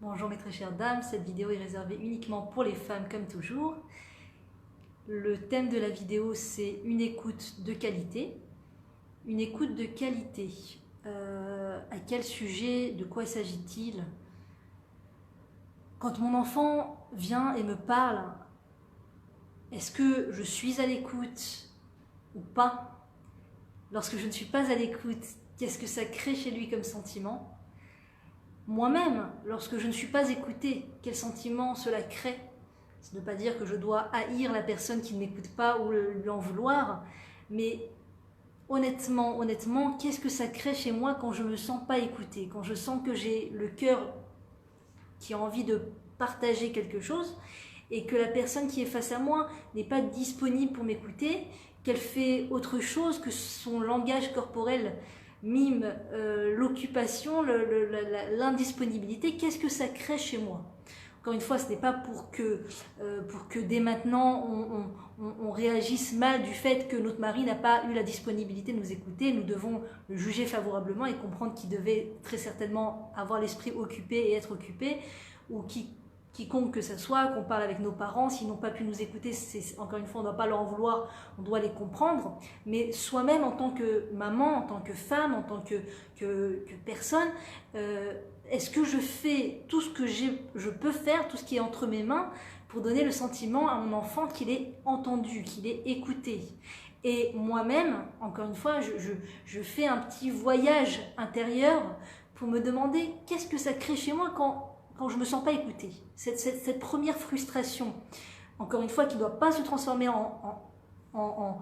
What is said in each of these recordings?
Bonjour mes très chères dames, cette vidéo est réservée uniquement pour les femmes comme toujours. Le thème de la vidéo c'est une écoute de qualité. Une écoute de qualité. À quel sujet, de quoi s'agit-il? Quand mon enfant vient et me parle, est-ce que je suis à l'écoute ou pas? Lorsque je ne suis pas à l'écoute, qu'est-ce que ça crée chez lui comme sentiment? Moi-même, lorsque je ne suis pas écoutée, quel sentiment cela crée? Ça ne veut pas dire que je dois haïr la personne qui ne m'écoute pas ou lui en vouloir, mais honnêtement, qu'est-ce que ça crée chez moi quand je ne me sens pas écoutée, quand je sens que j'ai le cœur qui a envie de partager quelque chose et que la personne qui est face à moi n'est pas disponible pour m'écouter, qu'elle fait autre chose, que son langage corporel mime l'occupation, l'indisponibilité, qu'est-ce que ça crée chez moi? Encore une fois, ce n'est pas pour que dès maintenant on réagisse mal du fait que notre mari n'a pas eu la disponibilité de nous écouter. Nous devons le juger favorablement et comprendre qu'il devait très certainement avoir l'esprit occupé et être occupé, ou quiconque que ce soit, qu'on parle avec nos parents, s'ils n'ont pas pu nous écouter, encore une fois, on ne doit pas leur en vouloir, on doit les comprendre, mais soi-même en tant que maman, en tant que femme, en tant que personne, est-ce que je fais tout ce que je peux faire, tout ce qui est entre mes mains, pour donner le sentiment à mon enfant qu'il est entendu, qu'il est écouté? Et moi-même, encore une fois, je fais un petit voyage intérieur pour me demander qu'est-ce que ça crée chez moi quand je ne me sens pas écoutée. Cette première frustration, encore une fois, qui ne doit pas se transformer en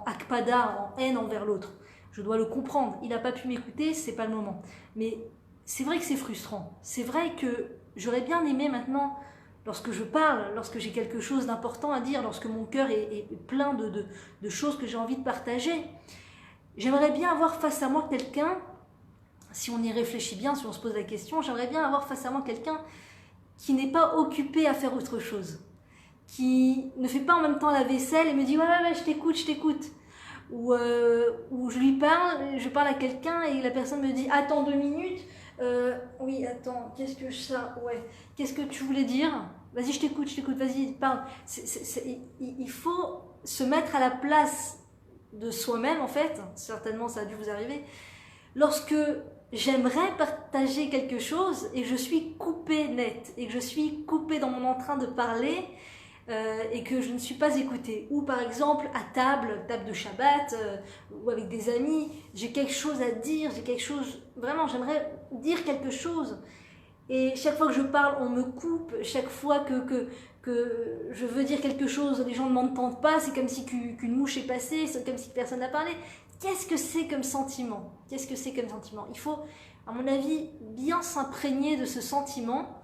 akpada, en haine envers l'autre. Je dois le comprendre. Il n'a pas pu m'écouter, c'est pas le moment. Mais c'est vrai que c'est frustrant. C'est vrai que j'aurais bien aimé maintenant, lorsque je parle, lorsque j'ai quelque chose d'important à dire, lorsque mon cœur est plein de choses que j'ai envie de partager, j'aimerais bien avoir face à moi quelqu'un, si on y réfléchit bien, si on se pose la question, j'aimerais bien avoir face à moi quelqu'un qui n'est pas occupé à faire autre chose, qui ne fait pas en même temps la vaisselle et me dit ouais, je t'écoute. Ou je lui parle, je parle à quelqu'un et la personne me dit attends 2 minutes, oui attends, qu'est-ce que tu voulais dire? Vas-y je t'écoute, vas-y parle. Il faut se mettre à la place de soi-même en fait, certainement ça a dû vous arriver, lorsque j'aimerais partager quelque chose et je suis coupée net, et que je suis coupée dans mon train de parler, et que je ne suis pas écoutée. Ou par exemple à table de Shabbat, ou avec des amis, j'ai quelque chose à dire, vraiment j'aimerais dire quelque chose. Et chaque fois que je parle, on me coupe, chaque fois que je veux dire quelque chose, les gens ne m'entendent pas, c'est comme si qu'une mouche est passée, c'est comme si personne n'a parlé. Qu'est-ce que c'est comme sentiment? Il faut, à mon avis, bien s'imprégner de ce sentiment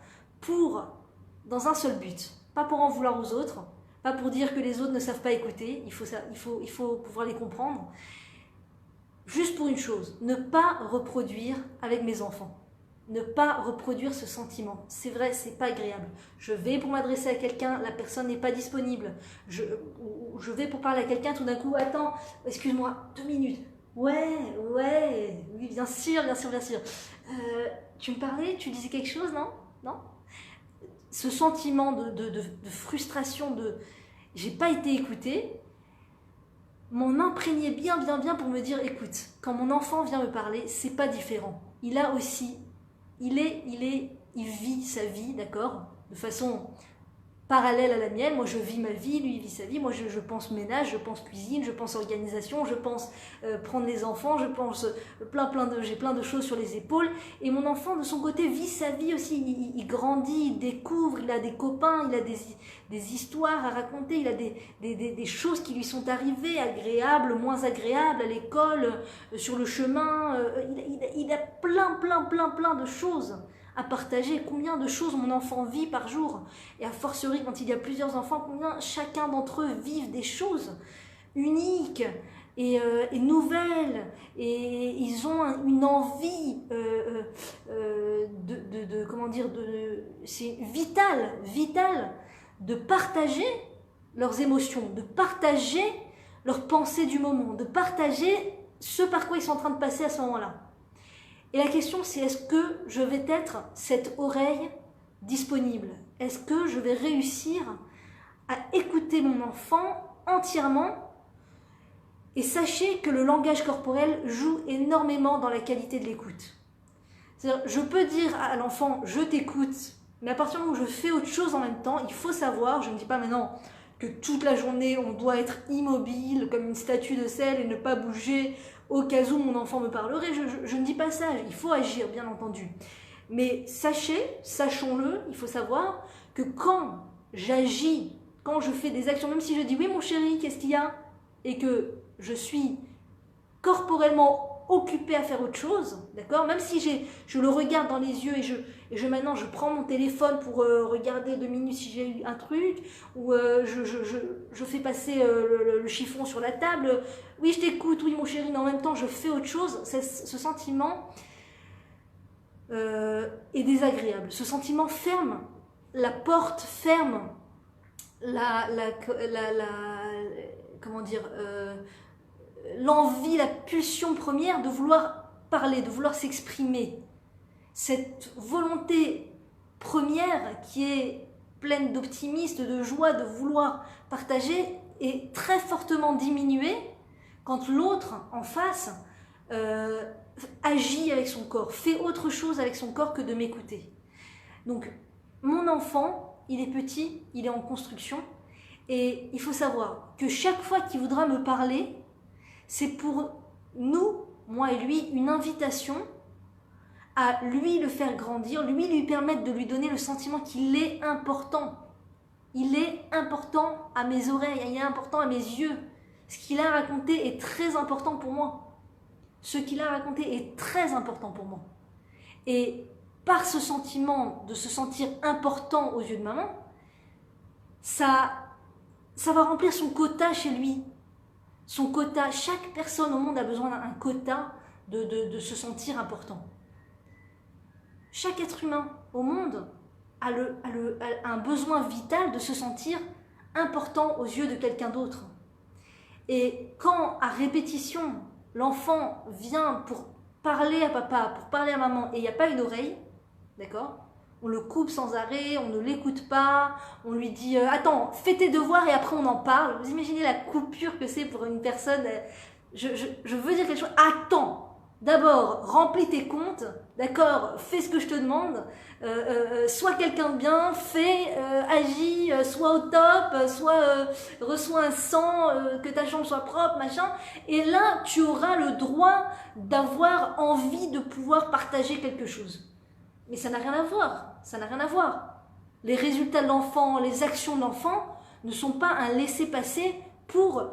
dans un seul but. Pas pour en vouloir aux autres, pas pour dire que les autres ne savent pas écouter, il faut pouvoir les comprendre. Juste pour une chose, ne pas reproduire avec mes enfants. Ne pas reproduire ce sentiment. C'est vrai, c'est pas agréable. Je vais pour m'adresser à quelqu'un, la personne n'est pas disponible. Je vais pour parler à quelqu'un, tout d'un coup, attends, excuse-moi, 2 minutes. Ouais, oui, bien sûr. Tu me parlais, tu disais quelque chose, non? Ce sentiment de frustration, j'ai pas été écoutée, m'en imprégnait bien pour me dire, écoute, quand mon enfant vient me parler, c'est pas différent. Il a aussi, il vit sa vie, d'accord, de façon parallèle à la mienne. Moi je vis ma vie, lui il vit sa vie. Moi je pense ménage, je pense cuisine, je pense organisation, je pense prendre les enfants, je pense j'ai plein de choses sur les épaules. Et mon enfant de son côté vit sa vie aussi, il grandit, il découvre, il a des copains, il a des histoires à raconter, il a des choses qui lui sont arrivées, agréables, moins agréables, à l'école, sur le chemin. Il a plein de choses à partager. Combien de choses mon enfant vit par jour, et a fortiori quand il y a plusieurs enfants, combien chacun d'entre eux vivent des choses uniques et nouvelles, et ils ont une envie c'est vital de partager leurs émotions, de partager leurs pensées du moment, de partager ce par quoi ils sont en train de passer à ce moment-là. Et la question, c'est est-ce que je vais être cette oreille disponible? Est-ce que je vais réussir à écouter mon enfant entièrement? Et sachez que le langage corporel joue énormément dans la qualité de l'écoute. C'est-à-dire, je peux dire à l'enfant « je t'écoute », mais à partir du moment où je fais autre chose en même temps, il faut savoir, je ne dis pas maintenant que toute la journée on doit être immobile comme une statue de sel et ne pas bouger au cas où mon enfant me parlerait, je ne dis pas ça, il faut agir bien entendu. Mais sachons-le, il faut savoir que quand j'agis, quand je fais des actions, même si je dis « oui mon chéri, qu'est-ce qu'il y a ?» et que je suis corporellement occupée à faire autre chose, d'accord? Même si je le regarde dans les yeux et maintenant je prends mon téléphone pour regarder 2 minutes si j'ai eu un truc, ou je fais passer le chiffon sur la table, oui je t'écoute, oui mon chéri, mais en même temps je fais autre chose, ce sentiment est désagréable. Ce sentiment ferme la porte, ferme comment dire, l'envie, la pulsion première de vouloir parler, de vouloir s'exprimer. Cette volonté première qui est pleine d'optimisme, de joie, de vouloir partager est très fortement diminuée quand l'autre en face agit avec son corps, fait autre chose avec son corps que de m'écouter. Donc mon enfant, il est petit, il est en construction et il faut savoir que chaque fois qu'il voudra me parler, c'est pour nous, moi et lui, une invitation à lui le faire grandir, lui permettre de lui donner le sentiment qu'il est important. Il est important à mes oreilles, il est important à mes yeux. Ce qu'il a raconté est très important pour moi. Ce qu'il a raconté est très important pour moi. Et par ce sentiment de se sentir important aux yeux de maman, ça va remplir son quota chez lui. Son quota, chaque personne au monde a besoin d'un quota de se sentir important. Chaque être humain au monde a un besoin vital de se sentir important aux yeux de quelqu'un d'autre. Et quand, à répétition, l'enfant vient pour parler à papa, pour parler à maman, et il n'y a pas une oreille, d'accord ? On le coupe sans arrêt, on ne l'écoute pas, on lui dit « Attends, fais tes devoirs et après on en parle ». Vous imaginez la coupure que c'est pour une personne. Je veux dire quelque chose. Attends, d'abord, remplis tes comptes, d'accord, fais ce que je te demande, sois quelqu'un de bien, agis, sois au top, reçois un sang, que ta chambre soit propre, machin. Et là, tu auras le droit d'avoir envie de pouvoir partager quelque chose. Mais ça n'a rien à voir, ça n'a rien à voir. Les résultats de l'enfant, les actions de l'enfant ne sont pas un laisser-passer pour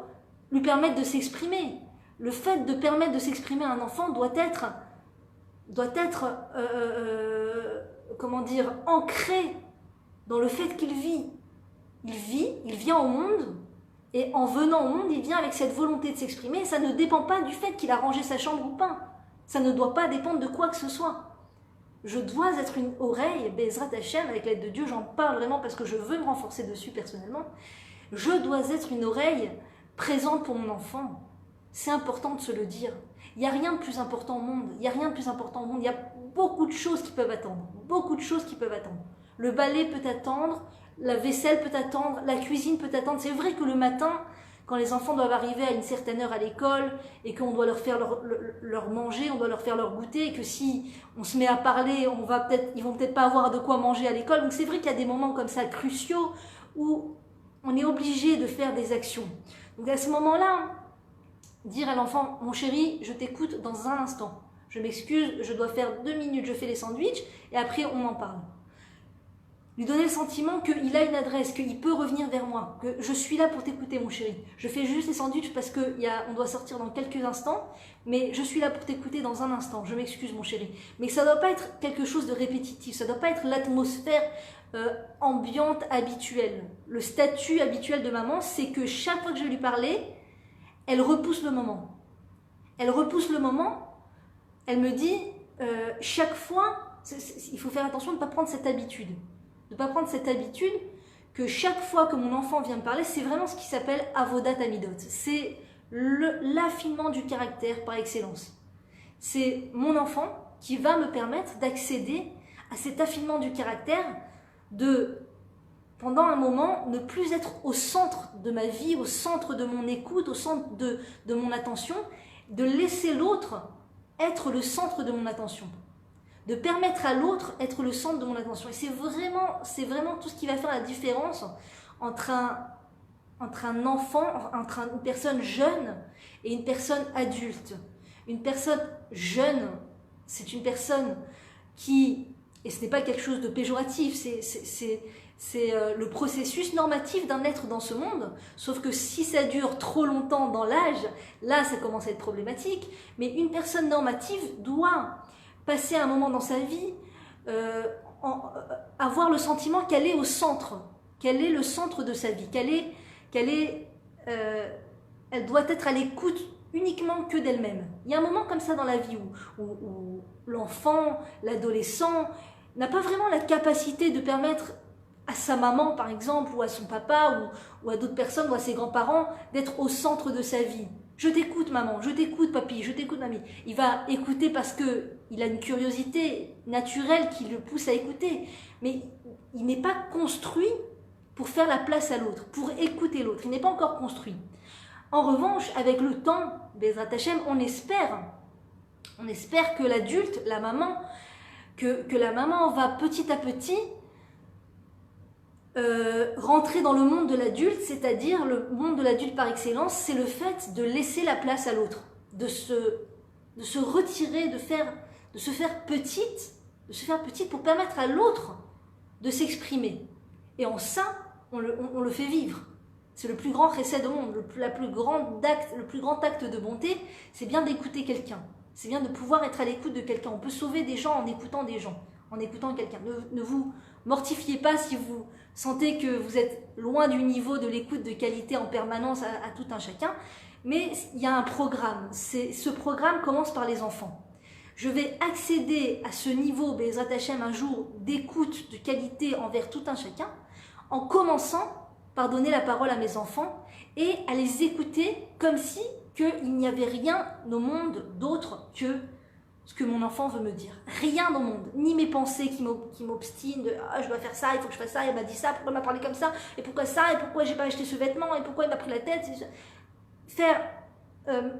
lui permettre de s'exprimer. Le fait de permettre de s'exprimer à un enfant doit être comment dire, ancré dans le fait qu'il vit. Il vient au monde, et en venant au monde, il vient avec cette volonté de s'exprimer. Ça ne dépend pas du fait qu'il a rangé sa chambre ou pas. Ça ne doit pas dépendre de quoi que ce soit. Je dois être une oreille, Bezrat Hashem, avec l'aide de Dieu, j'en parle vraiment parce que je veux me renforcer dessus personnellement. Je dois être une oreille présente pour mon enfant. C'est important de se le dire. Il n'y a rien de plus important au monde. Il n'y a rien de plus important au monde. Il y a beaucoup de choses qui peuvent attendre. Beaucoup de choses qui peuvent attendre. Le balai peut attendre, la vaisselle peut attendre, la cuisine peut attendre. C'est vrai que le matin, quand les enfants doivent arriver à une certaine heure à l'école et qu'on doit leur faire leur manger, on doit leur faire leur goûter, et que si on se met à parler, ils vont peut-être pas avoir de quoi manger à l'école. Donc c'est vrai qu'il y a des moments comme ça cruciaux où on est obligé de faire des actions. Donc à ce moment-là, dire à l'enfant « Mon chéri, je t'écoute dans un instant. Je m'excuse, je dois faire 2 minutes, je fais les sandwichs et après on en parle. » Lui donner le sentiment qu'il a une adresse, qu'il peut revenir vers moi, que je suis là pour t'écouter mon chéri. Je fais juste les sandwichs parce qu'on doit sortir dans quelques instants, mais je suis là pour t'écouter dans un instant. Je m'excuse mon chéri. Mais ça ne doit pas être quelque chose de répétitif, ça ne doit pas être l'atmosphère ambiante habituelle. Le statut habituel de maman, c'est que chaque fois que je vais lui parler, elle repousse le moment. Elle repousse le moment, elle me dit chaque fois, il faut faire attention de ne pas prendre cette habitude. De ne pas prendre cette habitude que chaque fois que mon enfant vient me parler, c'est vraiment ce qui s'appelle avodat amidot. C'est l'affinement du caractère par excellence. C'est mon enfant, qui va me permettre d'accéder à cet affinement du caractère, de, pendant un moment, ne plus être au centre de ma vie, au centre de mon écoute, au centre de mon attention, de laisser l'autre être le centre de mon attention, de permettre à l'autre être le centre de mon attention. Et c'est vraiment tout ce qui va faire la différence entre un enfant, entre une personne jeune et une personne adulte. Une personne jeune, c'est une personne qui, et ce n'est pas quelque chose de péjoratif, c'est le processus normatif d'un être dans ce monde, sauf que si ça dure trop longtemps dans l'âge, là ça commence à être problématique, mais une personne normative doit passer un moment dans sa vie, avoir le sentiment qu'elle est au centre, qu'elle est le centre de sa vie, elle doit être à l'écoute uniquement que d'elle-même. Il y a un moment comme ça dans la vie où l'enfant, l'adolescent n'a pas vraiment la capacité de permettre à sa maman par exemple, ou à son papa, ou à d'autres personnes, ou à ses grands-parents, d'être au centre de sa vie. Je t'écoute maman, je t'écoute papy, je t'écoute mamie. Il va écouter parce qu'il a une curiosité naturelle qui le pousse à écouter, mais il n'est pas construit pour faire la place à l'autre, pour écouter l'autre. Il n'est pas encore construit. En revanche, avec le temps, Bezrat Hashem, on espère que l'adulte, la maman, que la maman va petit à petit rentrer dans le monde de l'adulte, c'est-à-dire le monde de l'adulte par excellence, c'est le fait de laisser la place à l'autre, de se retirer, de se faire petite pour permettre à l'autre de s'exprimer. Et en ça, on le fait vivre. C'est le plus grand chesed au monde, le plus grand acte de bonté, c'est bien d'écouter quelqu'un. C'est bien de pouvoir être à l'écoute de quelqu'un. On peut sauver des gens en écoutant des gens, en écoutant quelqu'un. Ne vous mortifiez pas si vous sentez que vous êtes loin du niveau de l'écoute de qualité en permanence à tout un chacun. Mais il y a un programme. Ce programme commence par les enfants. Je vais accéder à ce niveau, Bezrat Hashem, un jour d'écoute de qualité envers tout un chacun, en commençant par donner la parole à mes enfants et à les écouter comme si qu'il n'y avait rien au monde d'autre que ce que mon enfant veut me dire. Rien au monde, ni mes pensées qui m'obstinent de je dois faire ça, il faut que je fasse ça, il m'a dit ça, pourquoi il m'a parlé comme ça, et pourquoi ça, et pourquoi j'ai pas acheté ce vêtement, et pourquoi il m'a pris la tête.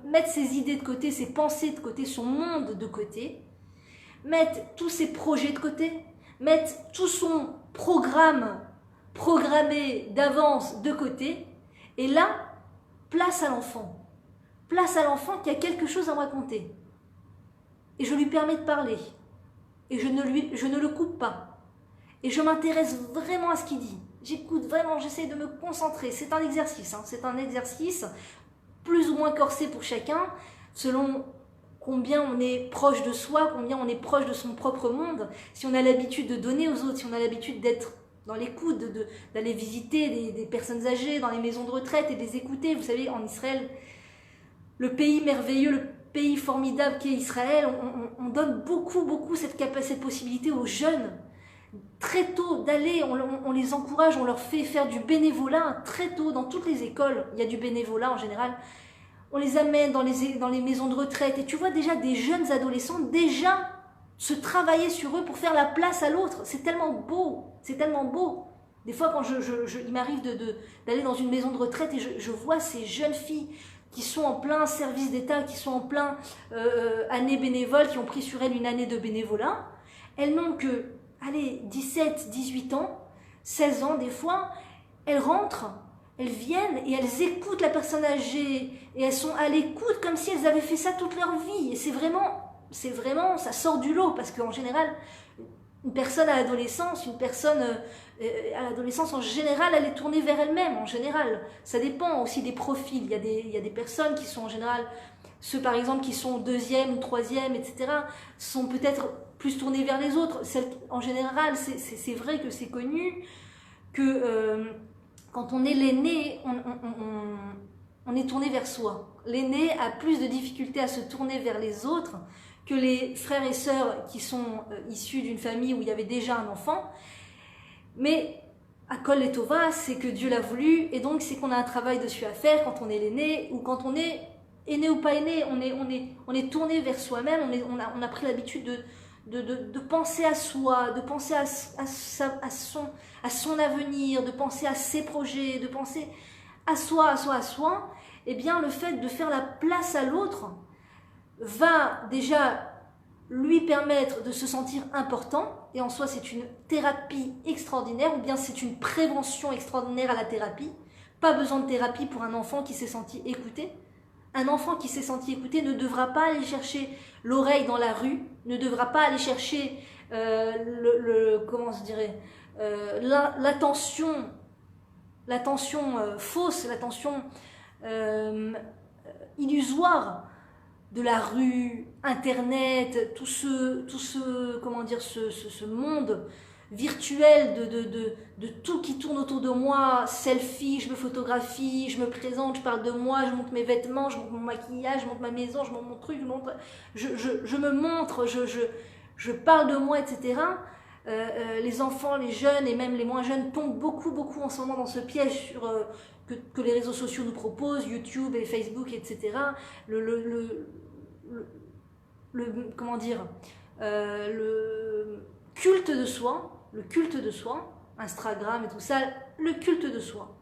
Mettre ses idées de côté, ses pensées de côté, son monde de côté, mettre tous ses projets de côté, mettre tout son programmé d'avance de côté, et là, place à l'enfant. Place à l'enfant qui a quelque chose à me raconter. Et je lui permets de parler. Et je ne le coupe pas. Et je m'intéresse vraiment à ce qu'il dit. J'écoute vraiment, j'essaie de me concentrer. C'est un exercice, c'est un exercice plus ou moins corsé pour chacun, selon combien on est proche de soi, combien on est proche de son propre monde. Si on a l'habitude de donner aux autres, si on a l'habitude d'être dans l'écoute, d'aller visiter des personnes âgées dans les maisons de retraite et de les écouter. Vous savez, en Israël, le pays merveilleux, le pays formidable qu'est Israël, on donne beaucoup cette possibilité aux jeunes, très tôt, d'aller, on les encourage, on leur fait faire du bénévolat, très tôt, dans toutes les écoles, il y a du bénévolat en général, on les amène dans les maisons de retraite, et tu vois déjà des jeunes adolescents, déjà se travailler sur eux pour faire la place à l'autre, c'est tellement beau, c'est tellement beau. Des fois, quand il m'arrive d'aller dans une maison de retraite et je vois ces jeunes filles qui sont en plein service d'État, qui sont en plein année bénévole, qui ont pris sur elles une année de bénévolat, elles n'ont que, 17, 18 ans, 16 ans des fois, elles rentrent, elles viennent et elles écoutent la personne âgée, et elles sont à l'écoute comme si elles avaient fait ça toute leur vie, et c'est vraiment, ça sort du lot, parce qu'en général, une personne à l'adolescence, à l'adolescence en général, elle est tournée vers elle-même, en général. Ça dépend aussi des profils. Il y a des personnes qui sont en général, ceux par exemple qui sont deuxième ou troisième, etc., sont peut-être plus tournés vers les autres. En général, c'est vrai que c'est connu que quand on est l'aîné, on est tourné vers soi. L'aîné a plus de difficultés à se tourner vers les autres que les frères et sœurs qui sont issus d'une famille où il y avait déjà un enfant. Mais à Kol Letova, c'est que Dieu l'a voulu, et donc c'est qu'on a un travail dessus à faire quand on est l'aîné, ou quand on est aîné ou pas aîné, on est tourné vers soi-même, on a pris l'habitude de penser à soi, de penser à son avenir, de penser à ses projets, de penser à soi, eh bien le fait de faire la place à l'autre va déjà lui permettre de se sentir important, et en soi c'est une thérapie extraordinaire, ou bien c'est une prévention extraordinaire à la thérapie. Pas besoin de thérapie pour un enfant qui s'est senti écouté. Un enfant qui s'est senti écouté ne devra pas aller chercher l'oreille dans la rue, ne devra pas aller chercher comment je dirais, l'attention fausse, l'attention illusoire de la rue, Internet, tout ce comment dire, ce monde virtuel de tout qui tourne autour de moi, selfie, je me photographie, je me présente, je parle de moi, je montre mes vêtements, je montre mon maquillage, je montre ma maison, je montre mon truc, je me montre, je parle de moi, etc. Les enfants, les jeunes et même les moins jeunes tombent beaucoup en ce moment dans ce piège que les réseaux sociaux nous proposent, YouTube et Facebook, etc. Comment dire, le culte de soi, Instagram et tout ça, le culte de soi.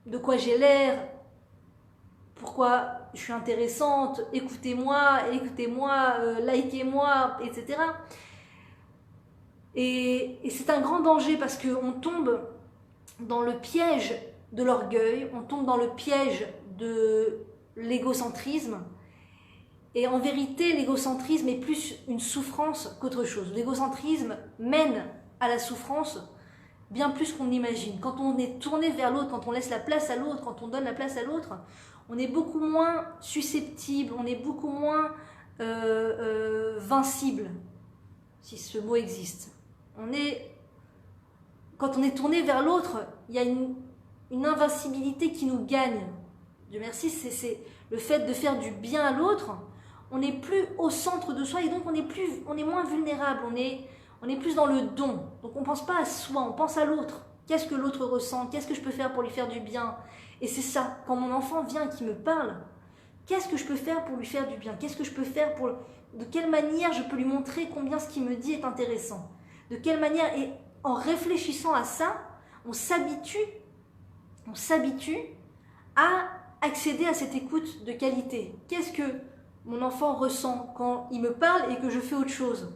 De quoi j'ai l'air, pourquoi je suis intéressante, écoutez-moi, likez-moi, etc. Et c'est un grand danger parce qu'on tombe dans le piège de l'orgueil, on tombe dans le piège de l'égocentrisme. Et en vérité, l'égocentrisme est plus une souffrance qu'autre chose. L'égocentrisme mène à la souffrance bien plus qu'on l'imagine. Quand on est tourné vers l'autre, quand on laisse la place à l'autre, quand on donne la place à l'autre, on est beaucoup moins susceptible, on est beaucoup moins vincible, si ce mot existe. Quand on est tourné vers l'autre, il y a une invincibilité qui nous gagne. Dieu merci, c'est le fait de faire du bien à l'autre. On n'est plus au centre de soi et donc on est moins vulnérable, on est plus dans le don. Donc on ne pense pas à soi, on pense à l'autre. Qu'est-ce que l'autre ressent? Qu'est-ce que je peux faire pour lui faire du bien? Et c'est ça, quand mon enfant vient qui me parle, qu'est-ce que je peux faire pour lui faire du bien? Qu'est-ce que je peux faire de quelle manière je peux lui montrer combien ce qu'il me dit est intéressant? De quelle manière? Et en réfléchissant à ça, on s'habitue à accéder à cette écoute de qualité. Qu'est-ce que mon enfant ressent quand il me parle et que je fais autre chose?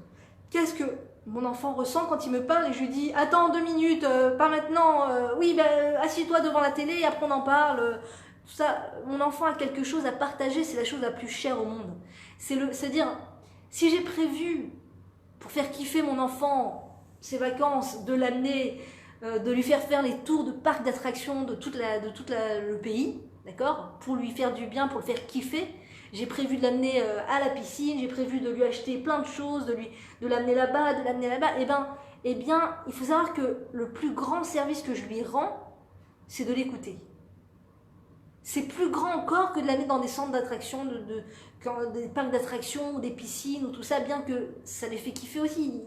Qu'est-ce que mon enfant ressent quand il me parle et je lui dis « Attends 2 minutes, pas maintenant, assieds-toi devant la télé et après on en parle. » Tout ça, mon enfant a quelque chose à partager, c'est la chose la plus chère au monde. C'est-à-dire, si j'ai prévu, pour faire kiffer mon enfant, ses vacances, de l'amener, de lui faire les tours de parcs d'attractions de tout le pays, d'accord, pour lui faire du bien, pour le faire kiffer. J'ai prévu de l'amener à la piscine, j'ai prévu de lui acheter plein de choses, de l'amener là-bas, Eh bien, il faut savoir que le plus grand service que je lui rends, c'est de l'écouter. C'est plus grand encore que de l'amener dans des centres d'attraction, des parcs d'attractions ou des piscines ou tout ça, bien que ça les fait kiffer aussi.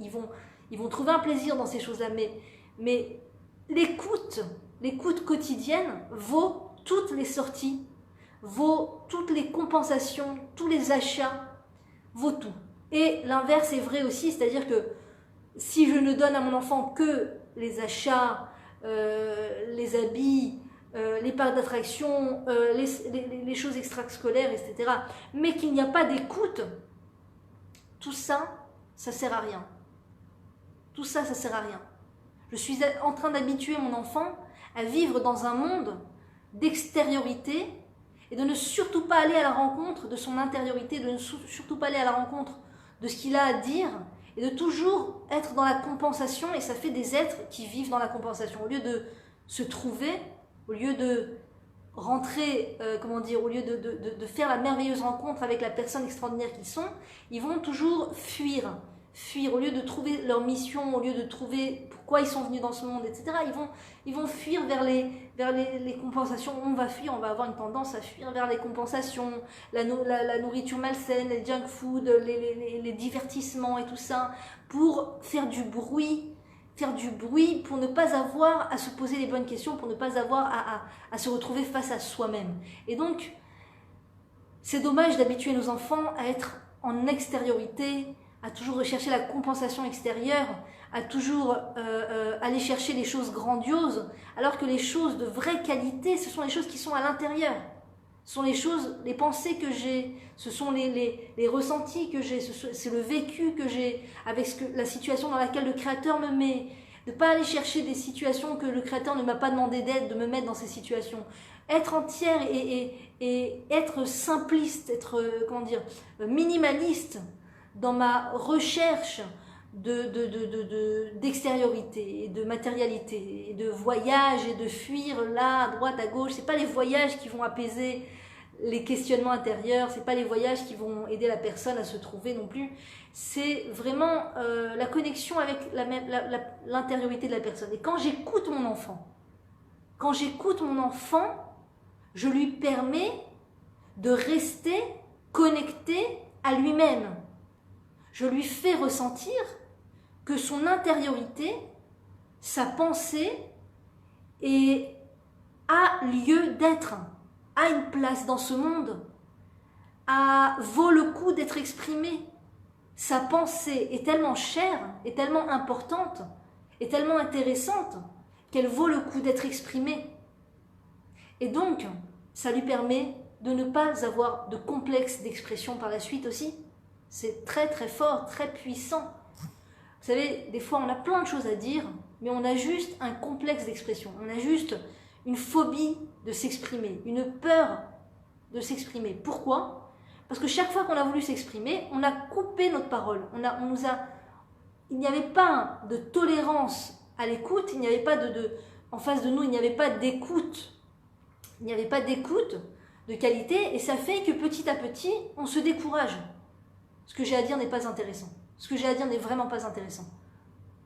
Ils vont trouver un plaisir dans ces choses-là, mais l'écoute quotidienne vaut toutes les sorties, vaut toutes les compensations, tous les achats, vaut tout. Et l'inverse est vrai aussi, c'est-à-dire que si je ne donne à mon enfant que les achats, les habits, les parcs d'attraction, les choses extrascolaires, etc., mais qu'il n'y a pas d'écoute, tout ça, ça sert à rien. Tout ça, ça sert à rien. Je suis en train d'habituer mon enfant à vivre dans un monde d'extériorité et de ne surtout pas aller à la rencontre de son intériorité, de ne surtout pas aller à la rencontre de ce qu'il a à dire et de toujours être dans la compensation. Et ça fait des êtres qui vivent dans la compensation. Au lieu de se trouver, au lieu de rentrer, au lieu de faire la merveilleuse rencontre avec la personne extraordinaire qu'ils sont, ils vont toujours fuir. Au lieu de trouver leur mission, au lieu de trouver pourquoi ils sont venus dans ce monde, etc., ils vont fuir vers les compensations. On va fuir, on va avoir une tendance à fuir vers les compensations, la nourriture malsaine, les junk food, les divertissements et tout ça, pour faire du bruit, pour ne pas avoir à se poser les bonnes questions, pour ne pas avoir à se retrouver face à soi-même. Et donc, C'est dommage d'habituer nos enfants à être en extériorité, à toujours rechercher la compensation extérieure, à toujours aller chercher les choses grandioses, alors que les choses de vraie qualité, ce sont les choses qui sont à l'intérieur. Ce sont les choses, les pensées que j'ai, ce sont les ressentis que j'ai, c'est le vécu que j'ai avec la situation dans laquelle le Créateur me met. De ne pas aller chercher des situations que le Créateur ne m'a pas demandé d'aide, de me mettre dans ces situations. Être entière et être simpliste, être minimaliste dans ma recherche d'extériorité et de matérialité et de voyage et de fuir là, à droite, à gauche. C'est pas les voyages qui vont apaiser les questionnements intérieurs, c'est pas les voyages qui vont aider la personne à se trouver non plus. C'est vraiment la connexion avec l'intériorité de la personne. Et quand j'écoute mon enfant, je lui permets de rester connecté à lui-même. Je lui fais ressentir que son intériorité, sa pensée, a lieu d'être, a une place dans ce monde, vaut le coup d'être exprimée. Sa pensée est tellement chère, est tellement importante, est tellement intéressante qu'elle vaut le coup d'être exprimée. Et donc, ça lui permet de ne pas avoir de complexe d'expression par la suite aussi. C'est très très fort, très puissant. Vous savez, des fois on a plein de choses à dire, mais on a juste un complexe d'expression. On a juste une phobie de s'exprimer, une peur de s'exprimer. Pourquoi ? Parce que chaque fois qu'on a voulu s'exprimer, on a coupé notre parole. Il n'y avait pas de tolérance à l'écoute, il n'y avait pas en face de nous, il n'y avait pas d'écoute. Il n'y avait pas d'écoute de qualité et ça fait que petit à petit, on se décourage. Ce que j'ai à dire n'est pas intéressant. Ce que j'ai à dire n'est vraiment pas intéressant.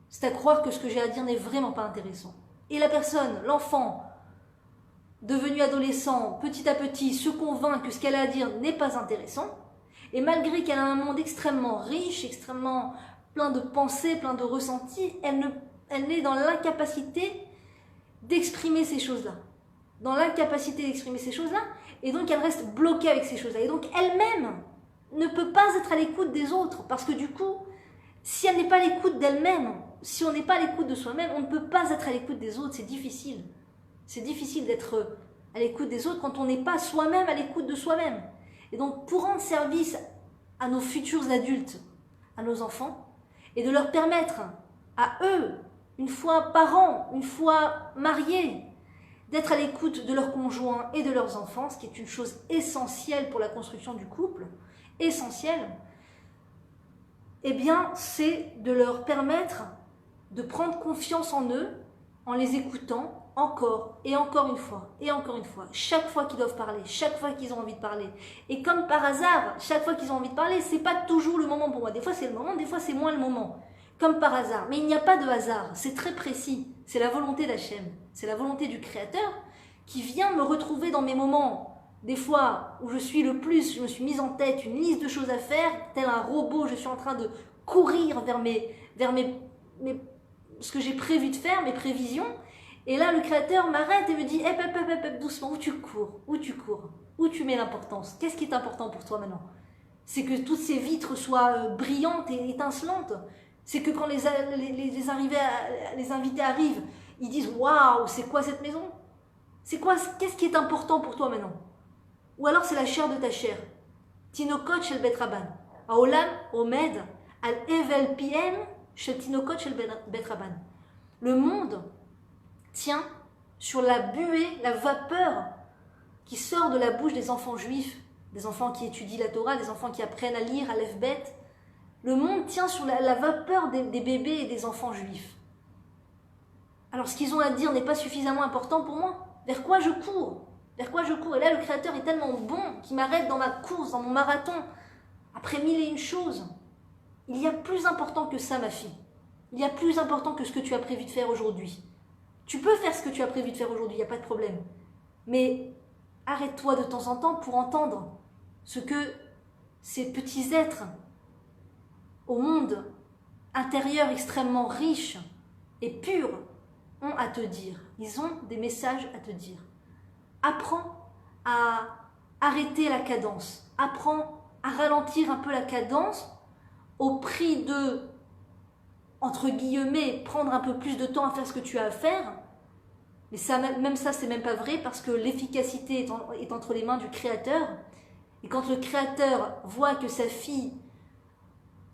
C'est à croire que ce que j'ai à dire n'est vraiment pas intéressant. Et la personne, l'enfant, devenu adolescent, petit à petit, se convainc que ce qu'elle a à dire n'est pas intéressant. Et malgré qu'elle a un monde extrêmement riche, extrêmement plein de pensées, plein de ressentis, elle est dans l'incapacité d'exprimer ces choses-là. Dans l'incapacité d'exprimer ces choses-là, et donc elle reste bloquée avec ces choses-là. Et donc elle-même ne peut pas être à l'écoute des autres, parce que du coup, si elle n'est pas à l'écoute d'elle-même, si on n'est pas à l'écoute de soi-même, on ne peut pas être à l'écoute des autres, c'est difficile. C'est difficile d'être à l'écoute des autres quand on n'est pas soi-même à l'écoute de soi-même. Et donc pour rendre service à nos futurs adultes, à nos enfants, et de leur permettre à eux, une fois parents, une fois mariés, d'être à l'écoute de leurs conjoints et de leurs enfants, ce qui est une chose essentielle pour la construction du couple, essentielle, eh bien, c'est de leur permettre de prendre confiance en eux en les écoutant encore et encore une fois, et encore une fois, chaque fois qu'ils doivent parler, chaque fois qu'ils ont envie de parler. Et comme par hasard, chaque fois qu'ils ont envie de parler, c'est pas toujours le moment pour moi. Des fois c'est le moment, des fois c'est moins le moment. Comme par hasard. Mais il n'y a pas de hasard, c'est très précis. C'est la volonté d'Hachem, c'est la volonté du Créateur qui vient me retrouver dans mes moments, des fois où je me suis mise en tête une liste de choses à faire, tel un robot, je suis en train de courir vers ce que j'ai prévu de faire, mes prévisions. Et là, le Créateur m'arrête et me dit doucement, où tu cours, où tu mets l'importance, qu'est-ce qui est important pour toi maintenant? C'est que toutes ces vitres soient brillantes et étincelantes. C'est que quand les invités arrivent, ils disent waouh, c'est quoi cette maison? Qu'est-ce qui est important pour toi maintenant? Ou alors c'est la chair de ta chair. Tinokot shel bet Rabban. Haolam omed al evel piem shel tinokot shel bet Rabban. Le monde tient sur la buée, la vapeur qui sort de la bouche des enfants juifs, des enfants qui étudient la Torah, des enfants qui apprennent à lire, à l'Alphabet. Le monde tient sur la vapeur des bébés et des enfants juifs. Alors ce qu'ils ont à dire n'est pas suffisamment important pour moi. Vers quoi je cours? Vers quoi je cours? Et là, le Créateur est tellement bon qu'il m'arrête dans ma course, dans mon marathon, après mille et une choses. Il y a plus important que ça, ma fille. Il y a plus important que ce que tu as prévu de faire aujourd'hui. Tu peux faire ce que tu as prévu de faire aujourd'hui, il n'y a pas de problème. Mais arrête-toi de temps en temps pour entendre ce que ces petits êtres au monde intérieur extrêmement riche et pur ont à te dire. Ils ont des messages à te dire. Apprends à arrêter la cadence. apprends à ralentir un peu la cadence au prix de, entre guillemets, prendre un peu plus de temps à faire ce que tu as à faire. Mais ça, même ça, c'est même pas vrai parce que l'efficacité est entre les mains du Créateur. Et quand le Créateur voit que sa fille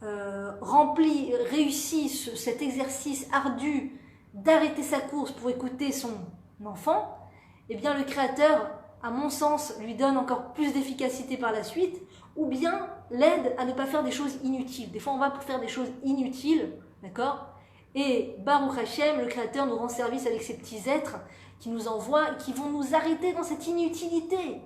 réussit cet exercice ardu d'arrêter sa course pour écouter son enfant, eh bien le Créateur, à mon sens, lui donne encore plus d'efficacité par la suite, ou bien l'aide à ne pas faire des choses inutiles. Des fois, on va faire des choses inutiles, d'accord? Et Baruch Hashem, le Créateur nous rend service avec ces petits êtres qui nous envoient, qui vont nous arrêter dans cette inutilité.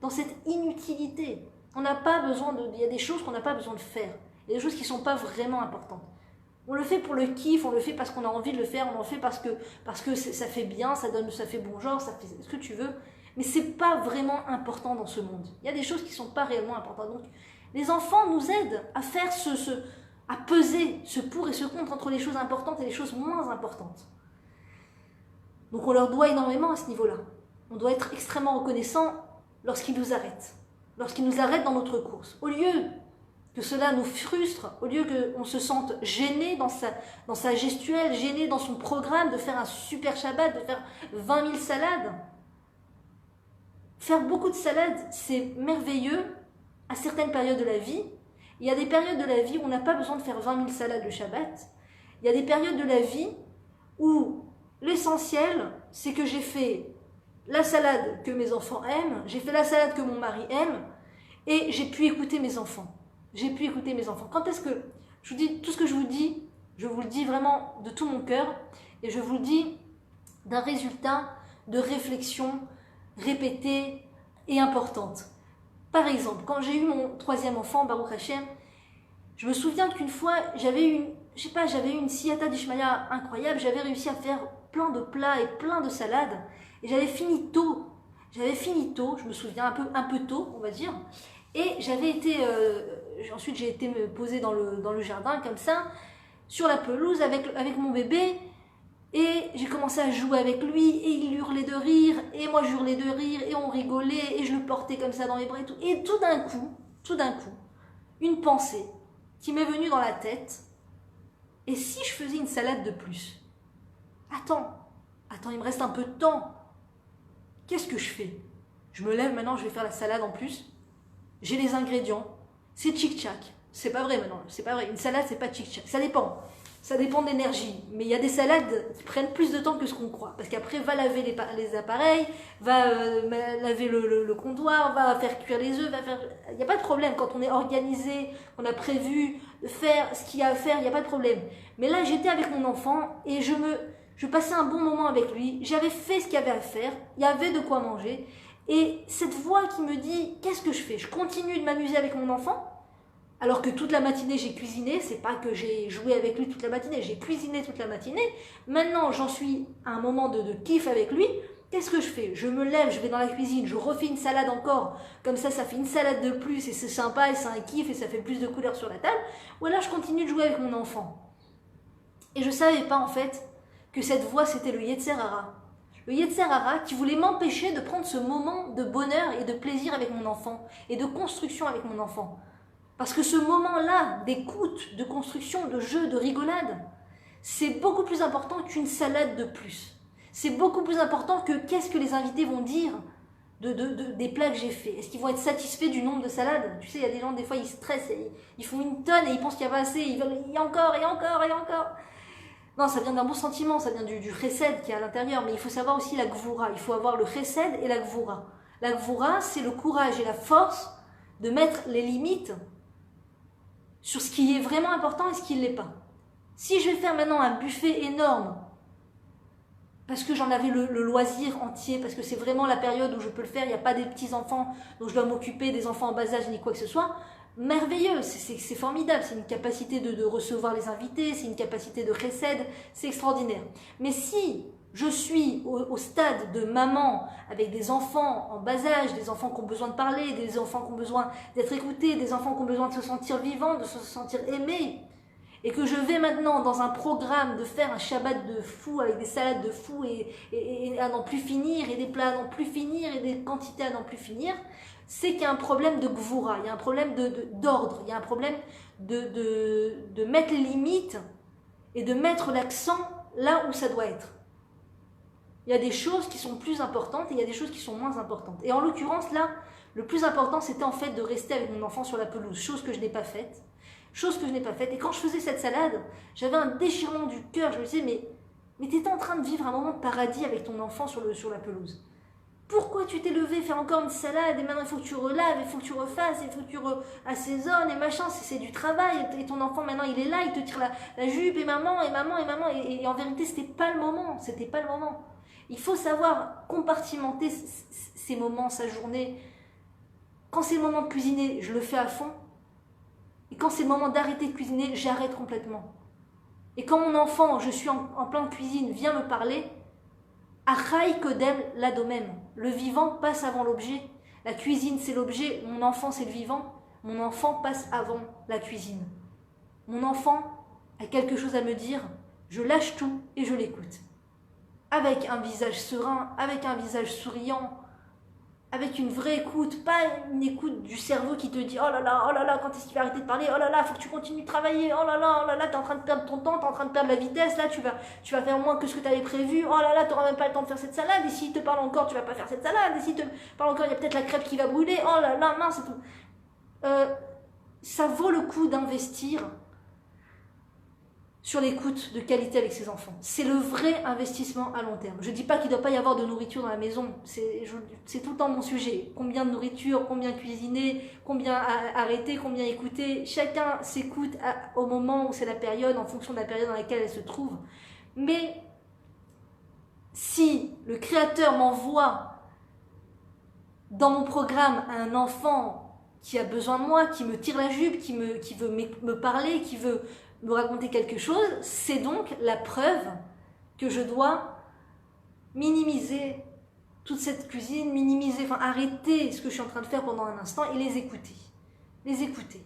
Dans cette inutilité. On n'a pas besoin de... Il y a des choses qu'on n'a pas besoin de faire. Il y a des choses qui ne sont pas vraiment importantes. On le fait pour le kiff, on le fait parce qu'on a envie de le faire, on le fait parce que ça fait bien, ça fait bon genre, ça fait ce que tu veux. Mais ce n'est pas vraiment important dans ce monde. Il y a des choses qui ne sont pas réellement importantes. Donc, les enfants nous aident à faire à peser ce pour et ce contre entre les choses importantes et les choses moins importantes. Donc on leur doit énormément à ce niveau-là. On doit être extrêmement reconnaissant lorsqu'ils nous arrêtent. Lorsqu'ils nous arrêtent dans notre course. Au lieu que cela nous frustre, au lieu qu'on se sente gêné dans sa gestuelle, gêné dans son programme de faire un super Shabbat, de faire 20 000 salades. Faire beaucoup de salades, c'est merveilleux à certaines périodes de la vie. Il y a des périodes de la vie où on n'a pas besoin de faire 20 000 salades le Shabbat. Il y a des périodes de la vie où l'essentiel, c'est que j'ai fait la salade que mes enfants aiment, j'ai fait la salade que mon mari aime, et j'ai pu écouter mes enfants. J'ai pu écouter mes enfants. Quand est-ce que... Je vous dis, tout ce que je vous le dis vraiment de tout mon cœur, et je vous le dis d'un résultat de réflexion répétée et importante. Par exemple, quand j'ai eu mon 3e enfant, Baruch Hashem, je me souviens qu'une fois, j'avais eu une siyata d'Ishmaïa incroyable, j'avais réussi à faire plein de plats et plein de salades, et j'avais fini tôt, je me souviens, un peu tôt, on va dire, et ensuite j'ai été me poser dans le jardin, comme ça, sur la pelouse avec mon bébé, et j'ai commencé à jouer avec lui, et il hurlait de rire, et moi j'hurlais de rire, et on rigolait, et je le portais comme ça dans les bras et tout. Et tout d'un coup, une pensée qui m'est venue dans la tête, et si je faisais une salade de plus? Attends, il me reste un peu de temps. Qu'est-ce que je fais? Je me lève maintenant, je vais faire la salade en plus. J'ai les ingrédients, c'est tchic-tchac. C'est pas vrai maintenant, c'est pas vrai. Une salade, c'est pas tchic-tchac. Ça dépend de l'énergie. Mais il y a des salades qui prennent plus de temps que ce qu'on croit. Parce qu'après, va laver les appareils, va laver le comptoir, va faire cuire les œufs, Il n'y a pas de problème. Quand on est organisé, on a prévu de faire ce qu'il y a à faire, il n'y a pas de problème. Mais là, j'étais avec mon enfant et je passais un bon moment avec lui. J'avais fait ce qu'il y avait à faire. Il y avait de quoi manger. Et cette voix qui me dit, qu'est-ce que je fais? Je continue de m'amuser avec mon enfant? Alors que toute la matinée, j'ai cuisiné. C'est pas que j'ai joué avec lui toute la matinée. J'ai cuisiné toute la matinée. Maintenant, j'en suis à un moment de kiff avec lui. Qu'est-ce que je fais? Je me lève, je vais dans la cuisine, je refais une salade encore. Comme ça fait une salade de plus et c'est sympa et c'est un kiff et ça fait plus de couleurs sur la table. Ou alors, je continue de jouer avec mon enfant. Et je savais pas, en fait, que cette voix, c'était le Yetzer Hara. Le Yetzer Hara qui voulait m'empêcher de prendre ce moment de bonheur et de plaisir avec mon enfant et de construction avec mon enfant. Parce que ce moment-là d'écoute, de construction, de jeu, de rigolade, c'est beaucoup plus important qu'une salade de plus. C'est beaucoup plus important que qu'est-ce que les invités vont dire des plats que j'ai faits. Est-ce qu'ils vont être satisfaits du nombre de salades? Tu sais, il y a des gens, des fois, ils stressent, ils font une tonne et ils pensent qu'il n'y a pas assez, ils veulent, il y a encore, et encore, et encore. Non, ça vient d'un bon sentiment, ça vient du chesed qui est à l'intérieur, mais il faut savoir aussi la gvoura. Il faut avoir le chesed et la gvoura. La gvoura, c'est le courage et la force de mettre les limites sur ce qui est vraiment important et ce qui ne l'est pas. Si je vais faire maintenant un buffet énorme, parce que j'en avais le loisir entier, parce que c'est vraiment la période où je peux le faire, il n'y a pas des petits-enfants dont je dois m'occuper, des enfants en bas âge, ni quoi que ce soit, merveilleux, c'est formidable, c'est une capacité de recevoir les invités, c'est une capacité de chesed, c'est extraordinaire. Mais si je suis au stade de maman, avec des enfants en bas âge, des enfants qui ont besoin de parler, des enfants qui ont besoin d'être écoutés, des enfants qui ont besoin de se sentir vivants, de se sentir aimés, et que je vais maintenant dans un programme de faire un Shabbat de fou avec des salades de fou et à n'en plus finir, et des plats à n'en plus finir, et des quantités à n'en plus finir, c'est qu'il y a un problème de gvoura, il y a un problème d'ordre, il y a un problème de mettre les limites et de mettre l'accent là où ça doit être. Il y a des choses qui sont plus importantes et il y a des choses qui sont moins importantes. Et en l'occurrence, là, le plus important, c'était en fait de rester avec mon enfant sur la pelouse, chose que je n'ai pas faite. Chose que je n'ai pas faite. Et quand je faisais cette salade, j'avais un déchirement du cœur. Je me disais, mais tu étais en train de vivre un moment de paradis avec ton enfant sur la pelouse. Pourquoi tu t'es levé faire encore une salade et maintenant il faut que tu relaves, il faut que tu refasses, il faut que tu assaisonnes et machin, c'est du travail. Et ton enfant maintenant il est là, il te tire la jupe et maman. Et en vérité, c'était pas le moment. C'était pas le moment. Il faut savoir compartimenter ces moments, sa journée. Quand c'est le moment de cuisiner, je le fais à fond. Et quand c'est le moment d'arrêter de cuisiner, j'arrête complètement. Et quand mon enfant, je suis en pleine cuisine, vient me parler, Achai kodem l'adomem. Le vivant passe avant l'objet. La cuisine, c'est l'objet. Mon enfant, c'est le vivant. Mon enfant passe avant la cuisine. Mon enfant a quelque chose à me dire. Je lâche tout et je l'écoute. Avec un visage serein, avec un visage souriant, avec une vraie écoute, pas une écoute du cerveau qui te dit oh là là, quand est-ce qu'il va arrêter de parler, oh là là, faut que tu continues de travailler, oh là là, t'es en train de perdre ton temps, t'es en train de perdre la vitesse, là tu vas faire moins que ce que tu avais prévu, oh là là, t'auras même pas le temps de faire cette salade, et s'il te parle encore, tu vas pas faire cette salade, et s'il te parle encore, il y a peut-être la crêpe qui va brûler, oh là là, mince, c'est tout. Ça vaut le coup d'investir sur l'écoute de qualité avec ses enfants. C'est le vrai investissement à long terme. Je ne dis pas qu'il ne doit pas y avoir de nourriture dans la maison, c'est tout le temps mon sujet. Combien de nourriture, combien cuisiner, combien arrêter, combien écouter. Chacun s'écoute au moment où c'est la période, en fonction de la période dans laquelle elle se trouve. Mais si le Créateur m'envoie dans mon programme un enfant qui a besoin de moi, qui me tire la jupe, qui veut me parler, qui veut me raconter quelque chose, c'est donc la preuve que je dois minimiser toute cette cuisine, arrêter ce que je suis en train de faire pendant un instant et les écouter. Les écouter.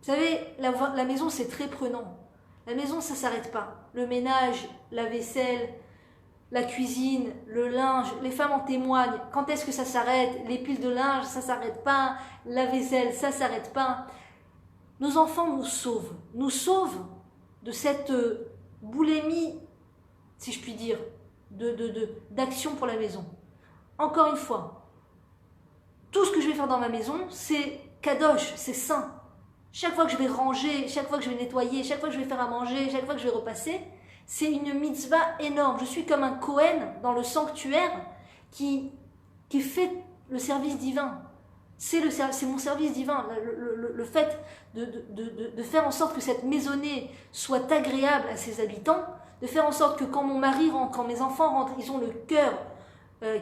Vous savez, la maison, c'est très prenant. La maison, ça ne s'arrête pas. Le ménage, la vaisselle, la cuisine, le linge, les femmes en témoignent. Quand est-ce que ça s'arrête? Les piles de linge, ça ne s'arrête pas. La vaisselle, ça ne s'arrête pas. Nos enfants nous sauvent de cette boulimie, si je puis dire, d'action pour la maison. Encore une fois, tout ce que je vais faire dans ma maison, c'est kadosh, c'est saint. Chaque fois que je vais ranger, chaque fois que je vais nettoyer, chaque fois que je vais faire à manger, chaque fois que je vais repasser, c'est une mitzvah énorme. Je suis comme un Kohen dans le sanctuaire qui fait le service divin. C'est mon service divin, le fait de faire en sorte que cette maisonnée soit agréable à ses habitants, de faire en sorte que quand mon mari rentre, quand mes enfants rentrent, ils ont le cœur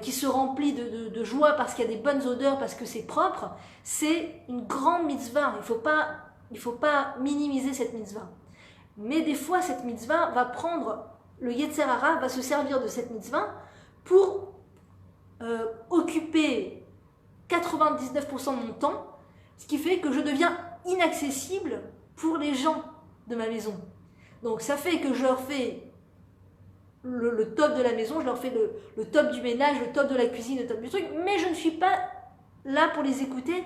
qui se remplit de joie parce qu'il y a des bonnes odeurs, parce que c'est propre. C'est une grande mitzvah, il faut pas minimiser cette mitzvah. Mais des fois, cette mitzvah va prendre, le Yetzer Hara va se servir de cette mitzvah pour occuper 99% de mon temps, ce qui fait que je deviens inaccessible pour les gens de ma maison. Donc ça fait que je leur fais le top de la maison, je leur fais le top du ménage, le top de la cuisine, le top du truc, mais je ne suis pas là pour les écouter.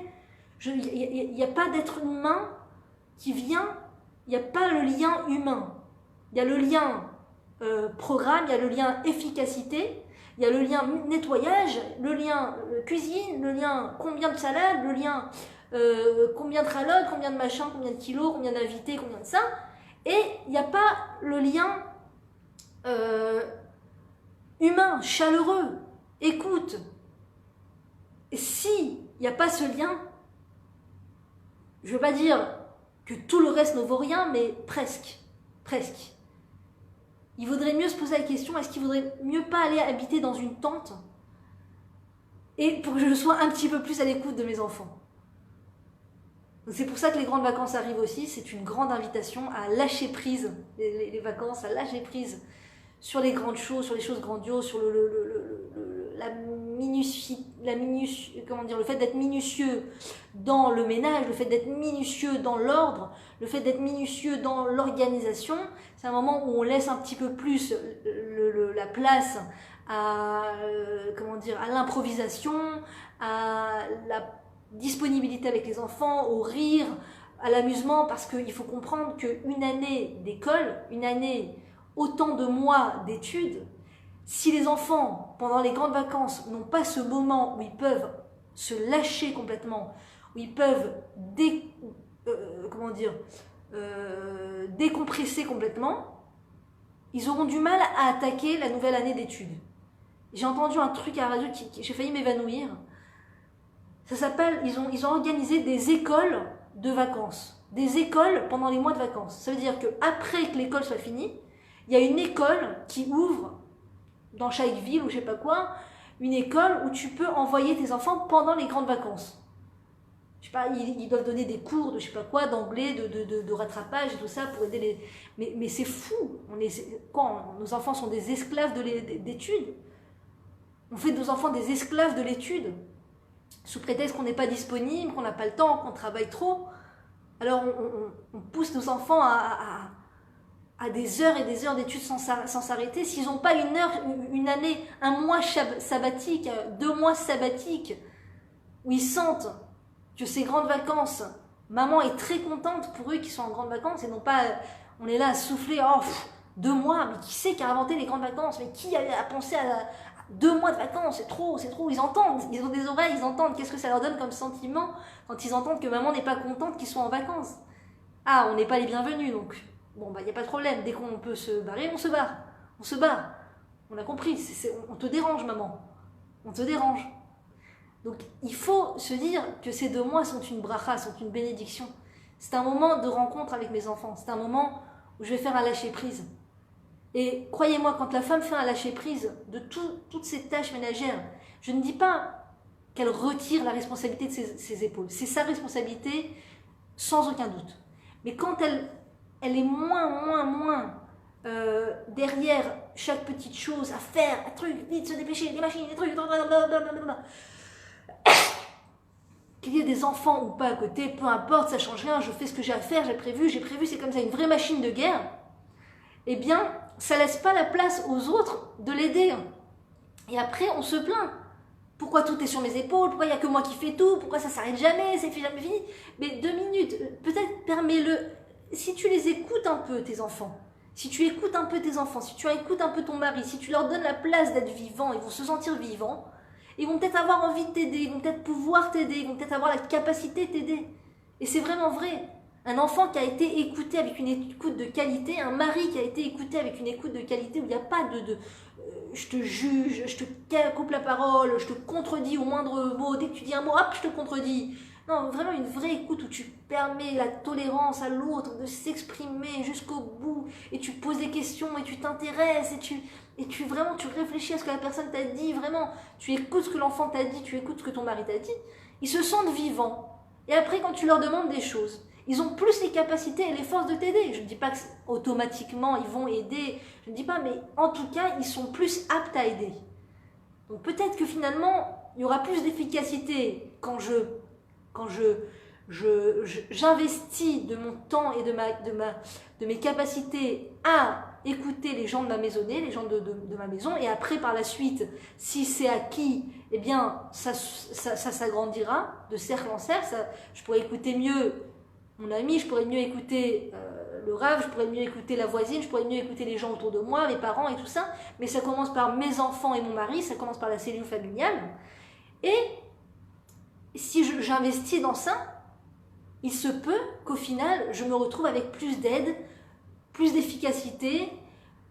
Il n'y a pas d'être humain qui vient, il n'y a pas le lien humain. Il y a le lien programme, il y a le lien efficacité, il y a le lien nettoyage, le lien cuisine, le lien combien de salades, le lien combien de ralotes, combien de machins, combien de kilos, combien d'invités, combien de ça. Et il n'y a pas le lien humain, chaleureux, écoute. Et s'il n'y a pas ce lien, je ne veux pas dire que tout le reste ne vaut rien, mais presque. Il vaudrait mieux se poser la question, est-ce qu'il vaudrait mieux pas aller habiter dans une tente et pour que je sois un petit peu plus à l'écoute de mes enfants. C'est pour ça que les grandes vacances arrivent aussi, c'est une grande invitation à lâcher prise, les vacances, à lâcher prise sur les grandes choses, sur les choses grandioses, sur la comment dire, le fait d'être minutieux dans le ménage, le fait d'être minutieux dans l'ordre, le fait d'être minutieux dans l'organisation, c'est un moment où on laisse un petit peu plus la place à, comment dire, à l'improvisation, à la disponibilité avec les enfants, au rire, à l'amusement, parce qu'il faut comprendre qu'une année d'école, une année, autant de mois d'études, si les enfants, pendant les grandes vacances, n'ont pas ce moment où ils peuvent se lâcher complètement, où ils peuvent décompresser complètement, ils auront du mal à attaquer la nouvelle année d'études. J'ai entendu un truc à la radio j'ai failli m'évanouir. Ça s'appelle, ils ont organisé des écoles de vacances. Des écoles pendant les mois de vacances. Ça veut dire qu'après que l'école soit finie, il y a une école qui ouvre dans chaque ville ou je sais pas quoi, une école où tu peux envoyer tes enfants pendant les grandes vacances. Je sais pas, ils doivent donner des cours de je sais pas quoi, d'anglais, de rattrapage et tout ça pour aider les... Mais c'est fou. Quand nos enfants sont des esclaves d'études, on fait de nos enfants des esclaves de l'étude, sous prétexte qu'on n'est pas disponible, qu'on n'a pas le temps, qu'on travaille trop. Alors on pousse nos enfants à des heures et des heures d'études sans s'arrêter. S'ils n'ont pas une année, un mois sabbatique, 2 mois sabbatiques, où ils sentent que ces grandes vacances, maman est très contente pour eux qui sont en grandes vacances, et non pas, on est là à souffler, 2 mois, mais qui c'est qui a inventé les grandes vacances, mais qui a pensé à 2 mois de vacances, c'est trop, ils entendent, ils ont des oreilles, ils entendent, qu'est-ce que ça leur donne comme sentiment quand ils entendent que maman n'est pas contente qu'ils soient en vacances. Ah, on n'est pas les bienvenus, donc bon, bah, il n'y a pas de problème, dès qu'on peut se barrer, on se barre, on a compris, on te dérange maman, on te dérange. Donc il faut se dire que ces 2 mois sont une bracha, sont une bénédiction. C'est un moment de rencontre avec mes enfants, c'est un moment où je vais faire un lâcher-prise. Et croyez-moi, quand la femme fait un lâcher-prise de toutes ses tâches ménagères, je ne dis pas qu'elle retire la responsabilité de ses épaules. C'est sa responsabilité, sans aucun doute. Mais quand elle est moins derrière chaque petite chose à faire, un truc, vite se dépêcher, les machines, les trucs, blablabla. Qu'il y ait des enfants ou pas à côté, peu importe, ça change rien, je fais ce que j'ai à faire, j'ai prévu, c'est comme ça, une vraie machine de guerre. Eh bien, ça laisse pas la place aux autres de l'aider. Et après, on se plaint. Pourquoi tout est sur mes épaules? Pourquoi il n'y a que moi qui fais tout? Pourquoi ça s'arrête jamais? C'est jamais fini? Mais 2 minutes, peut-être permets-le. Si tu les écoutes un peu, tes enfants, si tu écoutes un peu tes enfants, si tu écoutes un peu ton mari, si tu leur donnes la place d'être vivants, ils vont se sentir vivants, ils vont peut-être avoir envie de t'aider, ils vont peut-être pouvoir t'aider, ils vont peut-être avoir la capacité de t'aider. Et c'est vraiment vrai. Un enfant qui a été écouté avec une écoute de qualité, un mari qui a été écouté avec une écoute de qualité où il n'y a pas je te juge, je te coupe la parole, je te contredis au moindre mot, dès que tu dis un mot, hop, je te contredis. Non, vraiment une vraie écoute où tu permets la tolérance à l'autre de s'exprimer jusqu'au bout, et tu poses des questions, et tu t'intéresses, et tu vraiment tu réfléchis à ce que la personne t'a dit, vraiment, tu écoutes ce que l'enfant t'a dit, tu écoutes ce que ton mari t'a dit, ils se sentent vivants. Et après, quand tu leur demandes des choses, ils ont plus les capacités et les forces de t'aider. Je ne dis pas qu'automatiquement ils vont aider, je ne dis pas, mais en tout cas, ils sont plus aptes à aider. Donc peut-être que finalement, il y aura plus d'efficacité quand j'investis de mon temps et de mes capacités à écouter les gens de ma maisonnée, les gens de ma maison, et après par la suite, si c'est acquis, eh bien ça s'agrandira de cercle en cercle, je pourrais écouter mieux mon ami, je pourrais mieux écouter le Rav, je pourrais mieux écouter la voisine, je pourrais mieux écouter les gens autour de moi, mes parents et tout ça, mais ça commence par mes enfants et mon mari, ça commence par la cellule familiale, et si j'investis dans ça, il se peut qu'au final, je me retrouve avec plus d'aide, plus d'efficacité,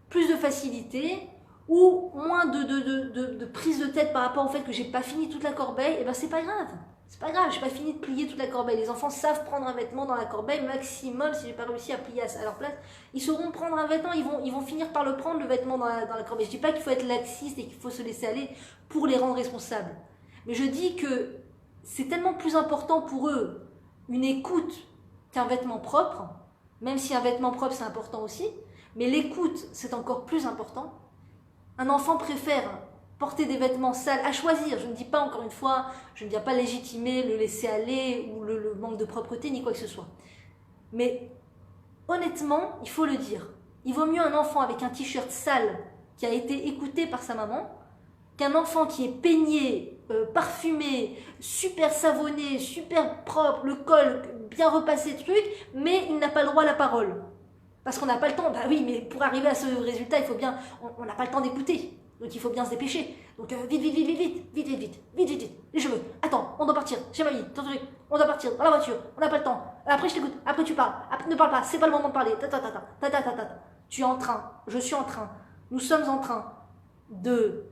plus de facilité, ou moins de prise de tête par rapport au fait que j'ai pas fini toute la corbeille. Et ben c'est pas grave, j'ai pas fini de plier toute la corbeille. Les enfants savent prendre un vêtement dans la corbeille, maximum, si j'ai pas réussi à plier à leur place, ils sauront prendre un vêtement, ils vont finir par le prendre, le vêtement dans la corbeille. Je dis pas qu'il faut être laxiste et qu'il faut se laisser aller pour les rendre responsables, mais je dis que c'est tellement plus important pour eux une écoute qu'un vêtement propre, même si un vêtement propre c'est important aussi, mais l'écoute c'est encore plus important. Un enfant préfère porter des vêtements sales, à choisir. Je ne dis pas, encore une fois, je ne viens pas légitimer le laisser aller ou le manque de propreté, ni quoi que ce soit. Mais honnêtement, il faut le dire, il vaut mieux un enfant avec un t-shirt sale qui a été écouté par sa maman qu'un enfant qui est peigné, parfumé, super savonné, super propre, le col bien repassé, truc, mais il n'a pas le droit à la parole. Parce qu'on n'a pas le temps. Bah oui, mais pour arriver à ce résultat, il faut bien, on n'a pas le temps d'écouter. Donc il faut bien se dépêcher. Donc vite, les cheveux. Attends, on doit partir, chez mamie, on doit partir, dans la voiture, on n'a pas le temps. Après je t'écoute, après tu parles, après ne parle pas, c'est pas le moment de parler. Tu es en train, je suis en train, nous sommes en train de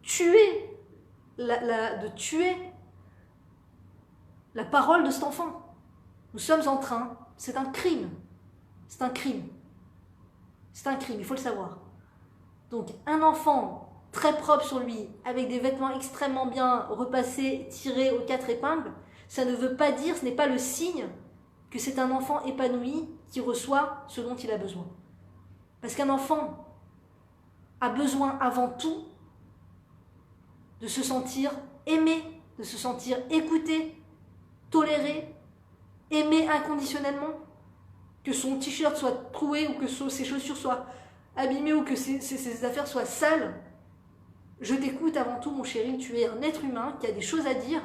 tuer la parole de cet enfant. Nous sommes en train, c'est un crime. C'est un crime. C'est un crime, il faut le savoir. Donc un enfant très propre sur lui, avec des vêtements extrêmement bien repassés, tirés aux 4 épingles, ça ne veut pas dire, ce n'est pas le signe que c'est un enfant épanoui qui reçoit ce dont il a besoin. Parce qu'un enfant a besoin avant tout de se sentir aimé, de se sentir écouté, toléré, aimé inconditionnellement, que son t-shirt soit troué ou que ses chaussures soient abîmées ou que ses affaires soient sales. Je t'écoute avant tout, mon chéri, tu es un être humain qui a des choses à dire.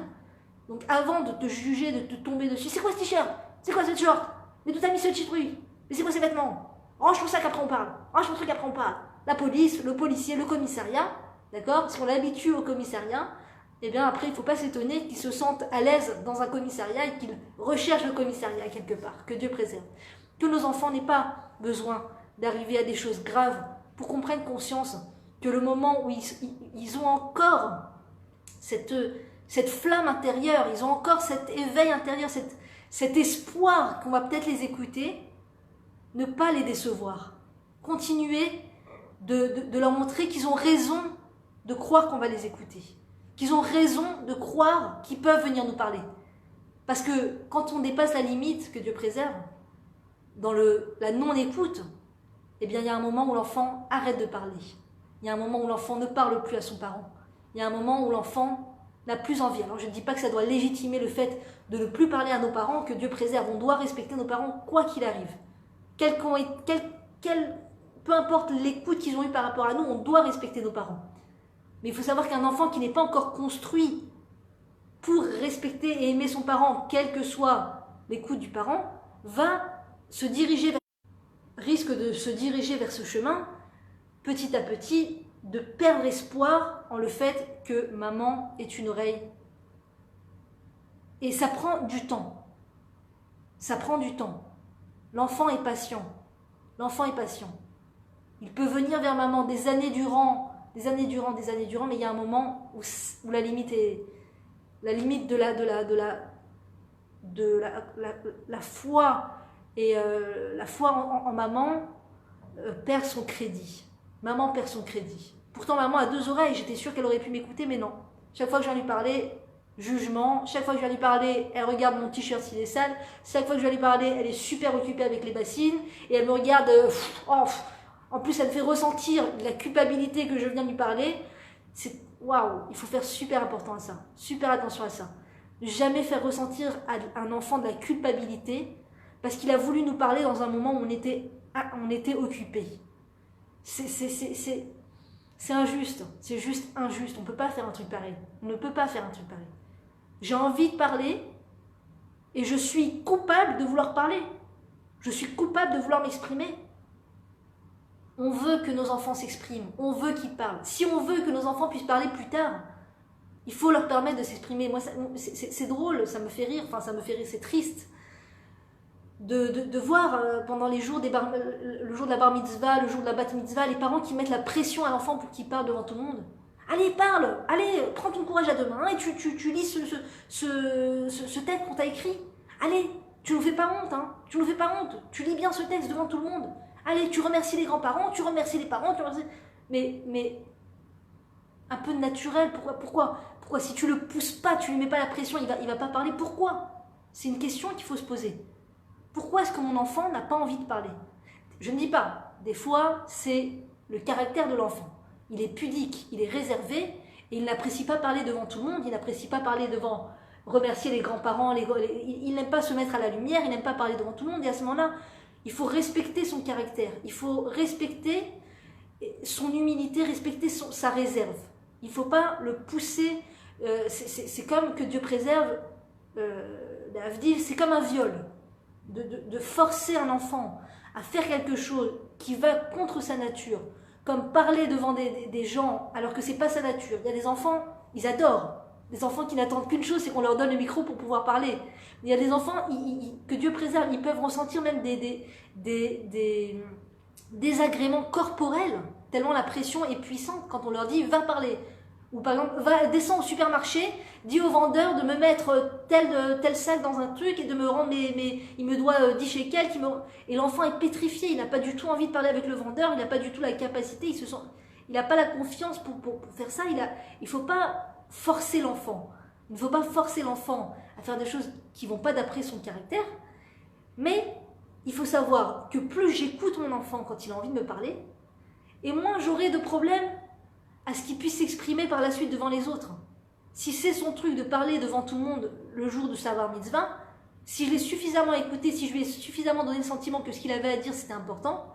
Donc avant de te juger, de te tomber dessus, c'est quoi ce t-shirt? C'est quoi ce t-shirt? Mais d'où t'as mis ce petit truc? Mais c'est quoi ces vêtements? Range ton sac, après on parle. Range ton truc, après on parle. La police, le policier, le commissariat, d'accord? Si on l'habitue au commissariat, eh bien après il ne faut pas s'étonner qu'ils se sentent à l'aise dans un commissariat et qu'ils recherchent le commissariat quelque part. Que Dieu préserve. Que nos enfants n'aient pas besoin d'arriver à des choses graves pour qu'on prenne conscience que le moment où ils ont encore cette flamme intérieure, ils ont encore cet éveil intérieur, cet espoir qu'on va peut-être les écouter, ne pas les décevoir. Continuer de leur montrer qu'ils ont raison de croire qu'on va les écouter, qu'ils ont raison de croire qu'ils peuvent venir nous parler. Parce que quand on dépasse la limite, que Dieu préserve, dans la non-écoute, eh bien il y a un moment où l'enfant arrête de parler. Il y a un moment où l'enfant ne parle plus à son parent. Il y a un moment où l'enfant n'a plus envie. Alors je ne dis pas que ça doit légitimer le fait de ne plus parler à nos parents, que Dieu préserve. On doit respecter nos parents quoi qu'il arrive. Peu importe l'écoute qu'ils ont eue par rapport à nous, on doit respecter nos parents. Mais il faut savoir qu'un enfant qui n'est pas encore construit pour respecter et aimer son parent, quelle que soit l'écoute du parent, risque de se diriger vers ce chemin, petit à petit, de perdre espoir en le fait que maman est une oreille. Et ça prend du temps. Ça prend du temps. L'enfant est patient. L'enfant est patient. Il peut venir vers maman des années durant, mais il y a un moment où la limite de la foi et la foi en maman perd son crédit. Maman perd son crédit. Pourtant, maman a 2 oreilles. J'étais sûre qu'elle aurait pu m'écouter, mais non. Chaque fois que je viens lui parler, jugement. Chaque fois que je viens lui parler, elle regarde mon t-shirt s'il est sale. Chaque fois que je viens lui parler, elle est super occupée avec les bassines. Et elle me regarde... en plus, elle me fait ressentir la culpabilité que je viens de lui parler. C'est... Waouh, il faut faire super important à ça. Super attention à ça. Ne jamais faire ressentir à un enfant de la culpabilité parce qu'il a voulu nous parler dans un moment où on était occupé. C'est injuste, c'est juste injuste. On ne peut pas faire un truc pareil. On ne peut pas faire un truc pareil. J'ai envie de parler et je suis coupable de vouloir parler. Je suis coupable de vouloir m'exprimer. On veut que nos enfants s'expriment, on veut qu'ils parlent. Si on veut que nos enfants puissent parler plus tard, il faut leur permettre de s'exprimer. Moi, c'est drôle, ça me fait rire, c'est triste de voir pendant les jours le jour de la bar mitzvah, le jour de la bat mitzvah, les parents qui mettent la pression à l'enfant pour qu'il parle devant tout le monde. Allez, parle, allez, prends ton courage à 2 mains et tu lis ce texte qu'on t'a écrit. Allez, tu nous fais pas honte, hein, tu lis bien ce texte devant tout le monde. Allez, tu remercies les grands-parents, tu remercies les parents, mais un peu de naturel, pourquoi si tu le pousses pas, tu lui mets pas la pression, il va pas parler, pourquoi? C'est une question qu'il faut se poser. Pourquoi est-ce que mon enfant n'a pas envie de parler? Je ne dis pas, des fois, c'est le caractère de l'enfant. il est pudique, il est réservé, et il n'apprécie pas parler devant tout le monde, il n'apprécie pas parler devant, remercier les grands-parents, il n'aime pas se mettre à la lumière, il n'aime pas parler devant tout le monde, et à ce moment-là, il faut respecter son caractère, il faut respecter son humilité, respecter sa réserve. Il ne faut pas le pousser, c'est comme que Dieu préserve, c'est comme un viol, de forcer un enfant à faire quelque chose qui va contre sa nature, comme parler devant des gens alors que c'est pas sa nature. Il y a des enfants, ils adorent, des enfants qui n'attendent qu'une chose, c'est qu'on leur donne le micro pour pouvoir parler. Il y a des enfants que Dieu préserve, ils peuvent ressentir même des désagréments corporels, tellement la pression est puissante quand on leur dit va parler. Ou par exemple, descends au supermarché, dis au vendeur de me mettre tel sac dans un truc et de me rendre il me doit 10 shekels. Et l'enfant est pétrifié, il n'a pas du tout envie de parler avec le vendeur, il n'a pas du tout la capacité, il n'a pas la confiance pour faire ça. Il ne faut pas forcer l'enfant. Il ne faut pas forcer l'enfant à faire des choses qui ne vont pas d'après son caractère. Mais il faut savoir que plus j'écoute mon enfant quand il a envie de me parler, et moins j'aurai de problèmes à ce qu'il puisse s'exprimer par la suite devant les autres. Si c'est son truc de parler devant tout le monde le jour de sa bar mitzvah, si je l'ai suffisamment écouté, si je lui ai suffisamment donné le sentiment que ce qu'il avait à dire c'était important,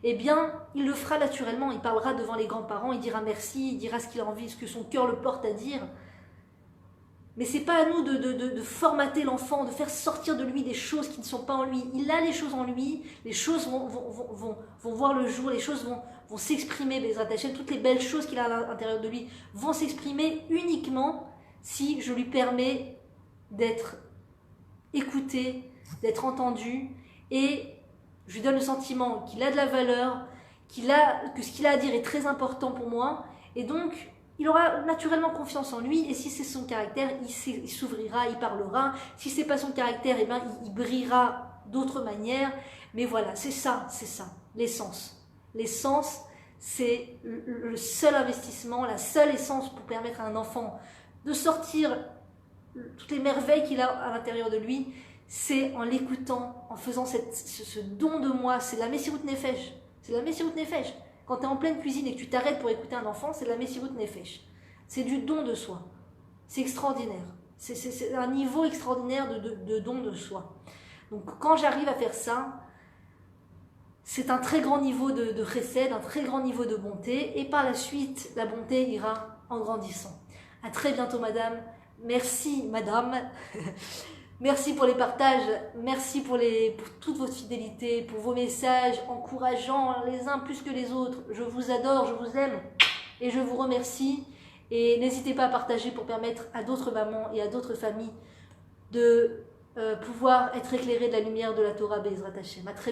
eh bien, il le fera naturellement, il parlera devant les grands-parents, il dira merci, il dira ce qu'il a envie, ce que son cœur le porte à dire. Mais c'est pas à nous de formater l'enfant, de faire sortir de lui des choses qui ne sont pas en lui. Il a les choses en lui, les choses vont voir le jour, les choses vont s'exprimer, toutes les belles choses qu'il a à l'intérieur de lui vont s'exprimer uniquement si je lui permets d'être écouté, d'être entendu, et je lui donne le sentiment qu'il a de la valeur, que ce qu'il a à dire est très important pour moi, et donc il aura naturellement confiance en lui, et si c'est son caractère, il s'ouvrira, il parlera. Si c'est pas son caractère, eh bien, il brillera d'autres manières. Mais voilà, c'est ça, l'essence. L'essence, c'est le seul investissement, la seule essence pour permettre à un enfant de sortir toutes les merveilles qu'il a à l'intérieur de lui, c'est en l'écoutant, en faisant ce don de moi. C'est la Messirut Nefesh. C'est la Messirut Nefesh. Quand tu es en pleine cuisine et que tu t'arrêtes pour écouter un enfant, c'est de la Messirut Nefesh. C'est du don de soi. C'est extraordinaire. C'est un niveau extraordinaire de don de soi. Donc quand j'arrive à faire ça, c'est un très grand niveau de chesed, un très grand niveau de bonté. Et par la suite, la bonté ira en grandissant. À très bientôt, madame. Merci, madame. Merci pour les partages, merci pour toute votre fidélité, pour vos messages encourageants les uns plus que les autres. Je vous adore, je vous aime et je vous remercie. Et n'hésitez pas à partager pour permettre à d'autres mamans et à d'autres familles de pouvoir être éclairées de la lumière de la Torah Be'ezrat Hashem. À très bientôt.